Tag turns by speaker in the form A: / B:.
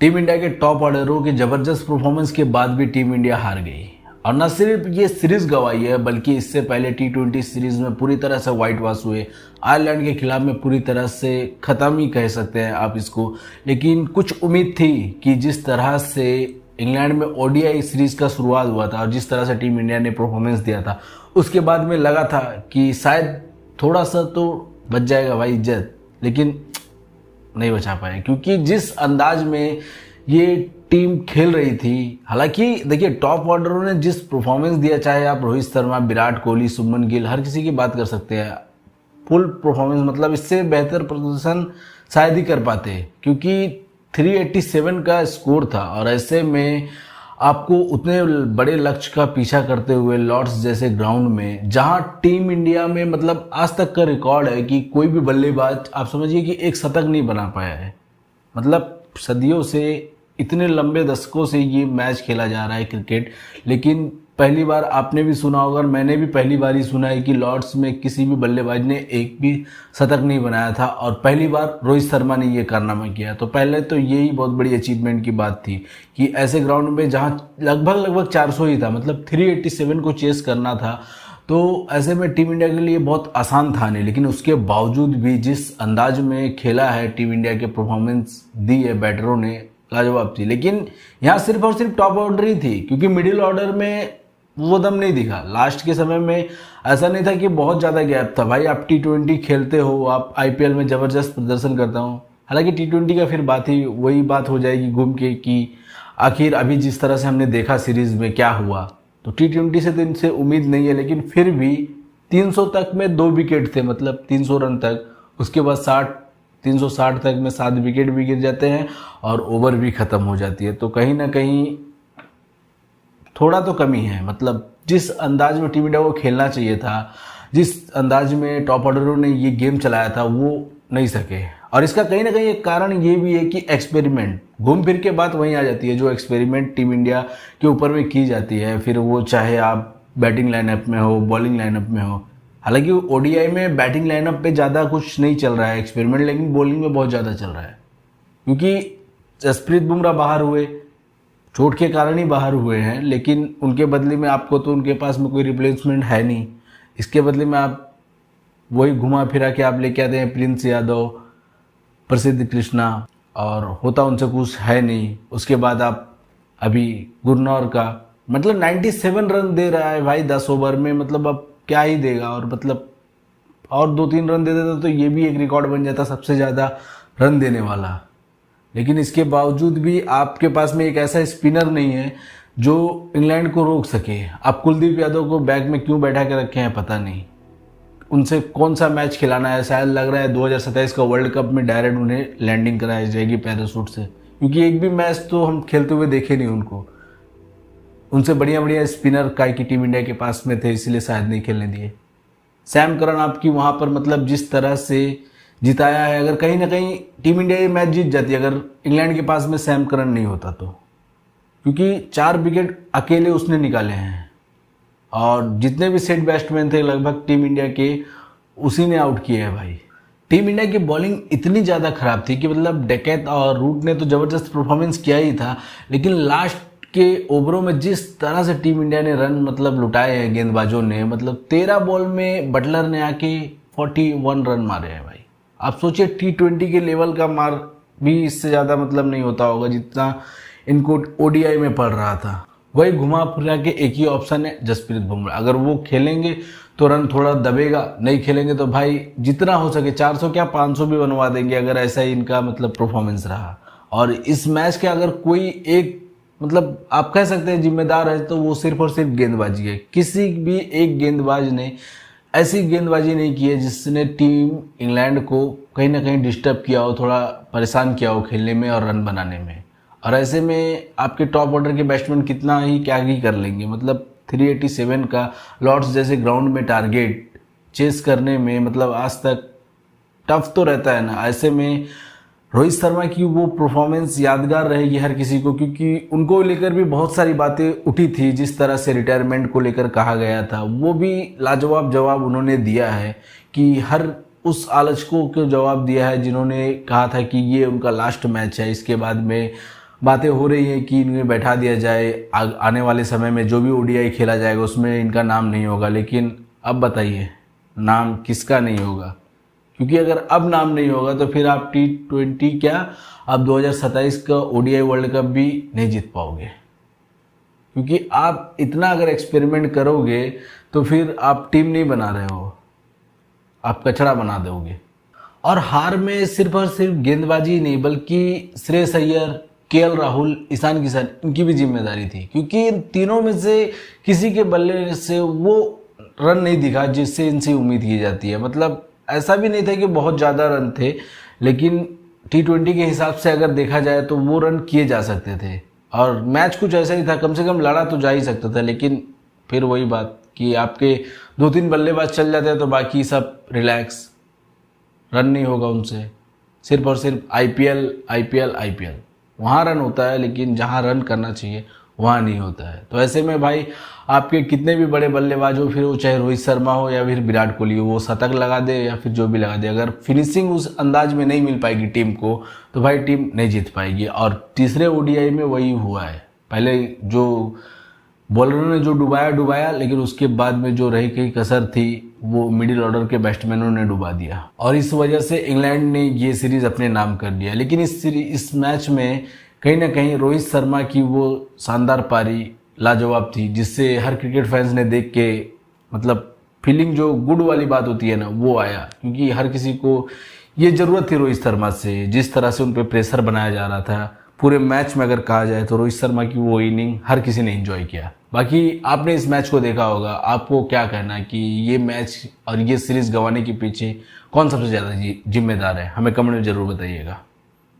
A: Team India के top ऑर्डरों के जबरदस्त परफॉर्मेंस के बाद भी टीम इंडिया हार गई। और न सिर्फ ये सीरीज गंवाई है बल्कि इससे पहले T20 सीरीज में पूरी तरह से व्हाइट वॉश हुए। आयरलैंड के खिलाफ में पूरी तरह से ख़त्म ही कह सकते हैं आप इसको। लेकिन कुछ उम्मीद थी कि जिस तरह से इंग्लैंड में ODI सीरीज का शुरुआत हुआ था और जिस तरह से टीम इंडिया ने परफॉर्मेंस दिया था, उसके बाद में लगा था कि शायद थोड़ा सा तो बच जाएगा भाई इज्जत, लेकिन नहीं बचा पाए। क्योंकि जिस अंदाज में ये टीम खेल रही थी, हालांकि देखिए टॉप ऑर्डरों ने जिस परफॉर्मेंस दिया, चाहे आप रोहित शर्मा, विराट कोहली, शुभमन गिल, हर किसी की बात कर सकते हैं, फुल परफॉर्मेंस मतलब इससे बेहतर प्रदर्शन शायद ही कर पाते। क्योंकि 387 का स्कोर था और ऐसे में आपको उतने बड़े लक्ष्य का पीछा करते हुए लॉर्ड्स जैसे ग्राउंड में, जहां टीम इंडिया में मतलब आज तक का रिकॉर्ड है कि कोई भी बल्लेबाज आप समझिए कि एक शतक नहीं बना पाया है। मतलब सदियों से, इतने लंबे दशकों से ये मैच खेला जा रहा है क्रिकेट, लेकिन पहली बार आपने भी सुना होगा और मैंने भी पहली बार ही सुना है कि लॉर्ड्स में किसी भी बल्लेबाज ने एक भी शतक नहीं बनाया था और पहली बार रोहित शर्मा ने ये कारनामा किया। तो पहले तो यही बहुत बड़ी अचीवमेंट की बात थी कि ऐसे ग्राउंड में जहां लगभग 400 ही था, मतलब 387 को चेस करना था, तो ऐसे में टीम इंडिया के लिए बहुत आसान था नहीं। लेकिन उसके बावजूद भी जिस अंदाज में खेला है टीम इंडिया के, परफॉर्मेंस दी है बैटरों ने, लाजवाब थी। लेकिन यहाँ सिर्फ और सिर्फ टॉप ऑर्डर ही थी, क्योंकि मिडिल ऑर्डर में वो दम नहीं दिखा। लास्ट के समय में ऐसा नहीं था कि बहुत ज़्यादा गैप था। भाई आप T20 खेलते हो, आप IPL में ज़बरदस्त प्रदर्शन करता हूँ, हालांकि T20 का फिर बात ही वही बात हो जाएगी घूम के कि आखिर अभी जिस तरह से हमने देखा सीरीज़ में क्या हुआ, तो T20 से तो इनसे उम्मीद नहीं है। लेकिन फिर भी 300 तक में 2 विकेट थे, मतलब 300 रन तक। उसके बाद 360 तक में 7 विकेट भी गिर जाते हैं और ओवर भी ख़त्म हो जाती है। तो कहीं ना कहीं थोड़ा तो कमी है। मतलब जिस अंदाज में टीम इंडिया को खेलना चाहिए था, जिस अंदाज में टॉप ऑर्डरों ने ये गेम चलाया था, वो नहीं सके। और इसका कहीं ना कहीं एक कारण ये भी है कि एक्सपेरिमेंट, घूम फिर के बात वहीं आ जाती है, जो एक्सपेरिमेंट टीम इंडिया के ऊपर में की जाती है, फिर वो चाहे आप बैटिंग लाइनअप में हो, बॉलिंग लाइनअप में हो। हालांकि ODI में बैटिंग लाइनअप पे ज़्यादा कुछ नहीं चल रहा है एक्सपेरिमेंट, लेकिन बॉलिंग में बहुत ज़्यादा चल रहा है। क्योंकि जसप्रीत बुमराह बाहर हुए, चोट के कारण ही बाहर हुए हैं, लेकिन उनके बदले में आपको तो उनके पास में कोई रिप्लेसमेंट है नहीं। इसके बदले में आप वही घुमा फिरा के आप लेके आते हैं प्रिंस यादव, प्रसिद्ध कृष्णा, और होता उनसे कुछ है नहीं। उसके बाद आप अभी गुरनौर का, मतलब 97 रन दे रहा है भाई 10 ओवर में, मतलब अब क्या ही देगा। और मतलब और 2-3 रन दे देता तो ये भी एक रिकॉर्ड बन जाता सबसे ज़्यादा रन देने वाला। लेकिन इसके बावजूद भी आपके पास में एक ऐसा स्पिनर नहीं है जो इंग्लैंड को रोक सके। आप कुलदीप यादव को बैक में क्यों बैठा के रखे हैं पता नहीं। उनसे कौन सा मैच खिलाना है, शायद लग रहा है 2027 का वर्ल्ड कप में डायरेक्ट उन्हें लैंडिंग कराई जाएगी पैराशूट से, क्योंकि एक भी मैच तो हम खेलते हुए देखे नहीं उनको। उनसे बढ़िया स्पिनर काय की टीम इंडिया के पास में थे, इसलिए शायद नहीं खेलने दिए। सैम करन आपकी वहाँ पर मतलब जिस तरह से जिताया है, अगर कहीं ना कहीं टीम इंडिया ये मैच जीत जाती अगर इंग्लैंड के पास में सैम करन नहीं होता तो, क्योंकि 4 विकेट अकेले उसने निकाले हैं और जितने भी सेट बैट्समैन थे लगभग टीम इंडिया के, उसी ने आउट किए हैं भाई। टीम इंडिया की बॉलिंग इतनी ज़्यादा खराब थी कि मतलब डेकेट और रूट ने तो ज़बरदस्त परफॉर्मेंस किया ही था, लेकिन लास्ट के ओवरों में जिस तरह से टीम इंडिया ने रन मतलब लुटाए हैं गेंदबाजों ने, मतलब 13 बॉल में बटलर ने आके 41 रन मारे हैं भाई। आप सोचिए T20 के लेवल का मार भी इससे ज़्यादा मतलब नहीं होता होगा जितना इनको ODI में पड़ रहा था। वही घुमा फिरा के एक ही ऑप्शन है जसप्रीत बुमराह, अगर वो खेलेंगे तो रन थोड़ा दबेगा, नहीं खेलेंगे तो भाई जितना हो सके 400 क्या 500 भी बनवा देंगे, अगर ऐसा ही इनका मतलब परफॉर्मेंस रहा। और इस मैच के अगर कोई एक मतलब आप कह सकते हैं जिम्मेदार है, तो वो सिर्फ और सिर्फ गेंदबाजी है। किसी भी एक गेंदबाज ने ऐसी गेंदबाजी नहीं की है जिसने टीम इंग्लैंड को कहीं ना कहीं डिस्टर्ब किया हो, थोड़ा परेशान किया हो खेलने में और रन बनाने में। और ऐसे में आपके टॉप ऑर्डर के बैट्समैन कितना ही क्या ही कर लेंगे। मतलब 387 का लॉर्ड्स जैसे ग्राउंड में टारगेट चेस करने में मतलब आज तक टफ तो रहता है ना। ऐसे में रोहित शर्मा की वो परफॉर्मेंस यादगार रहेगी हर किसी को, क्योंकि उनको लेकर भी बहुत सारी बातें उठी थी। जिस तरह से रिटायरमेंट को लेकर कहा गया था, वो भी लाजवाब जवाब उन्होंने दिया है कि हर उस आलोचकों को जवाब दिया है जिन्होंने कहा था कि ये उनका लास्ट मैच है, इसके बाद में बातें हो रही हैं कि इन्हें बैठा दिया जाए, आने वाले समय में जो भी ओडीआई खेला जाएगा उसमें इनका नाम नहीं होगा। लेकिन अब बताइए नाम किसका नहीं होगा? क्योंकि अगर अब नाम नहीं होगा तो फिर आप T20 क्या, आप 2027 का ओडीआई वर्ल्ड कप भी नहीं जीत पाओगे। क्योंकि आप इतना अगर एक्सपेरिमेंट करोगे तो फिर आप टीम नहीं बना रहे हो, आप कचरा बना दोगे। और हार में सिर्फ और सिर्फ गेंदबाजी ही नहीं बल्कि श्रेयस अय्यर, केएल राहुल, ईशान किशन, इनकी भी जिम्मेदारी थी। क्योंकि इन तीनों में से किसी के बल्ले से वो रन नहीं दिखा जिससे इनसे उम्मीद की जाती है। मतलब ऐसा भी नहीं था कि बहुत ज़्यादा रन थे, लेकिन T20 के हिसाब से अगर देखा जाए तो वो रन किए जा सकते थे। और मैच कुछ ऐसा ही था, कम से कम लड़ा तो जा ही सकता था। लेकिन फिर वही बात कि आपके 2-3 बल्लेबाज चल जाते हैं तो बाकी सब रिलैक्स, रन नहीं होगा उनसे। सिर्फ और सिर्फ आईपीएल वहाँ रन होता है, लेकिन जहाँ रन करना चाहिए वहाँ नहीं होता है। तो ऐसे में भाई आपके कितने भी बड़े बल्लेबाज हो, फिर वो चाहे रोहित शर्मा हो या फिर विराट कोहली हो, वो शतक लगा दे या फिर जो भी लगा दे, अगर फिनिशिंग उस अंदाज में नहीं मिल पाएगी टीम को तो भाई टीम नहीं जीत पाएगी। और तीसरे ओडीआई में वही हुआ है। पहले जो बॉलरों ने जो डुबाया, लेकिन उसके बाद में जो रही गई कसर थी वो मिडिल ऑर्डर के बैट्समैनों ने डुबा दिया। और इस वजह से इंग्लैंड ने ये सीरीज़ अपने नाम कर लिया। लेकिन इस मैच में कहीं ना कहीं रोहित शर्मा की वो शानदार पारी लाजवाब थी, जिससे हर क्रिकेट फैंस ने देख के मतलब फीलिंग जो गुड वाली बात होती है ना वो आया। क्योंकि हर किसी को ये ज़रूरत थी रोहित शर्मा से, जिस तरह से उन पर प्रेशर बनाया जा रहा था पूरे मैच में। अगर कहा जाए तो रोहित शर्मा की वो इनिंग हर किसी ने एंजॉय किया। बाकी आपने इस मैच को देखा होगा, आपको क्या कहना है कि ये मैच और ये सीरीज़ गंवाने के पीछे कौन सबसे ज़्यादा जिम्मेदार है? हमें कमेंट में ज़रूर बताइएगा।